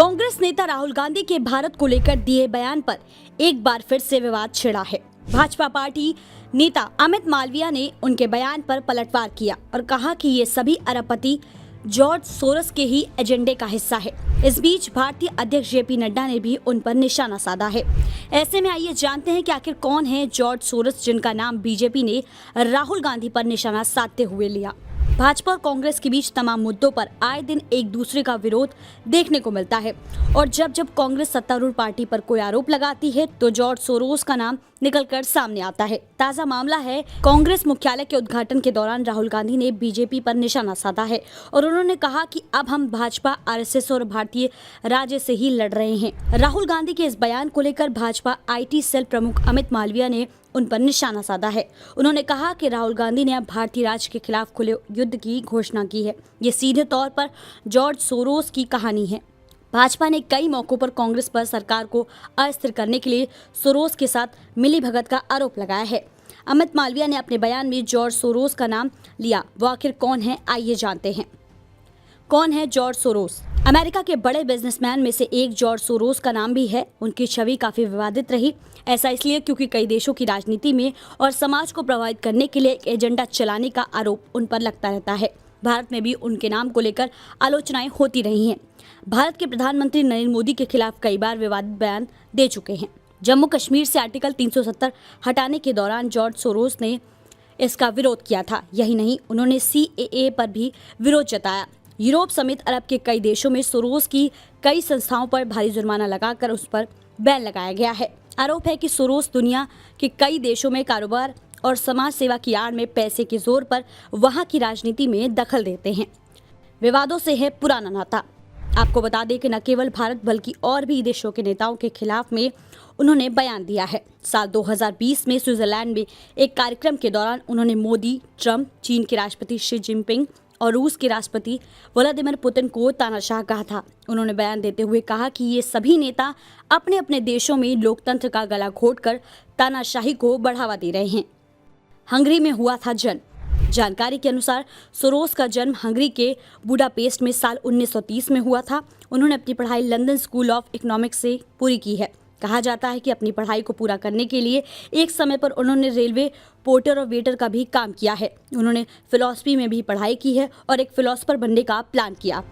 कांग्रेस नेता राहुल गांधी के भारत को लेकर दिए बयान पर एक बार फिर से विवाद छिड़ा है। भाजपा पार्टी नेता अमित मालविया ने उनके बयान पर पलटवार किया और कहा कि ये सभी अरबपति जॉर्ज सोरस के ही एजेंडे का हिस्सा है। इस बीच भारतीय अध्यक्ष जेपी नड्डा ने भी उन पर निशाना साधा है। ऐसे में आइए जानते हैं कि आखिर कौन है जॉर्ज सोरस, जिनका नाम बीजेपी ने राहुल गांधी पर निशाना साधते हुए लिया। भाजपा और कांग्रेस के बीच तमाम मुद्दों पर आए दिन एक दूसरे का विरोध देखने को मिलता है और जब जब कांग्रेस सत्तारूढ़ पार्टी पर कोई आरोप लगाती है तो जॉर्ज सोरोस का नाम निकलकर सामने आता है। ताजा मामला है, कांग्रेस मुख्यालय के उद्घाटन के दौरान राहुल गांधी ने बीजेपी पर निशाना साधा है और उन्होंने कहा कि अब हम भाजपा, आरएसएस और भारतीय राज्य से ही लड़ रहे हैं। राहुल गांधी के इस बयान को लेकर भाजपा IT सेल प्रमुख अमित मालविया ने उन पर निशाना साधा है। उन्होंने कहा कि राहुल गांधी ने अब भारतीय राज्य के खिलाफ खुले युद्ध की घोषणा की है। ये सीधे तौर पर जॉर्ज सोरोस की कहानी है। भाजपा ने कई मौकों पर कांग्रेस पर सरकार को अस्थिर करने के लिए सोरोस के साथ मिलीभगत का आरोप लगाया है। अमित मालविया ने अपने बयान में जॉर्ज सोरोस का नाम लिया। वो आखिर कौन है, आइए जानते हैं। कौन है जॉर्ज सोरोस? अमेरिका के बड़े बिजनेसमैन में से एक जॉर्ज सोरोस का नाम भी है। उनकी छवि काफी विवादित रही। ऐसा इसलिए क्योंकि कई देशों की राजनीति में और समाज को प्रभावित करने के लिए एक एजेंडा चलाने का आरोप उन पर लगता रहता है। भारत में भी उनके नाम को लेकर आलोचनाएं होती रही हैं। भारत के प्रधानमंत्री नरेंद्र मोदी के खिलाफ कई बार विवादित बयान दे चुके हैं। जम्मू कश्मीर से आर्टिकल 370 हटाने के दौरान जॉर्ज सोरोस ने इसका विरोध किया था। यही नहीं, उन्होंने CAA पर भी विरोध जताया। यूरोप समेत अरब के कई देशों में सोरोस की कई संस्थाओं पर भारी जुर्माना लगाकर उस पर बैन लगाया गया है। आरोप है कि सोरोस दुनिया के कई देशों में कारोबार और समाज सेवा की आड़ में पैसे के जोर पर वहां की राजनीति में दखल देते हैं। विवादों से है पुराना नाता। आपको बता दें कि न केवल भारत बल्कि और भी देशों के नेताओं के खिलाफ में उन्होंने बयान दिया है। साल 2020 में स्विट्जरलैंड में एक कार्यक्रम के दौरान उन्होंने मोदी, ट्रंप, चीन के राष्ट्रपति शी जिनपिंग और रूस के राष्ट्रपति व्लादिमीर पुतिन को तानाशाह कहा था। उन्होंने बयान देते हुए कहा कि ये सभी नेता अपने अपने देशों में लोकतंत्र का गला घोटकर तानाशाही को बढ़ावा दे रहे हैं। हंगरी में हुआ था जन्म। जानकारी के अनुसार सोरोस का जन्म हंगरी के बुडापेस्ट में साल 1930 में हुआ था। उन्होंने अपनी पढ़ाई लंदन स्कूल ऑफ इकोनॉमिक्स से पूरी की है। कहा जाता है कि अपनी पढ़ाई को पूरा करने के लिए एक समय पर उन्होंने रेलवे पोर्टर और वेटर का भी काम किया है। उन्होंने फिलॉसफी में भी पढ़ाई की है और एक फिलोसोफर बनने का प्लान किया।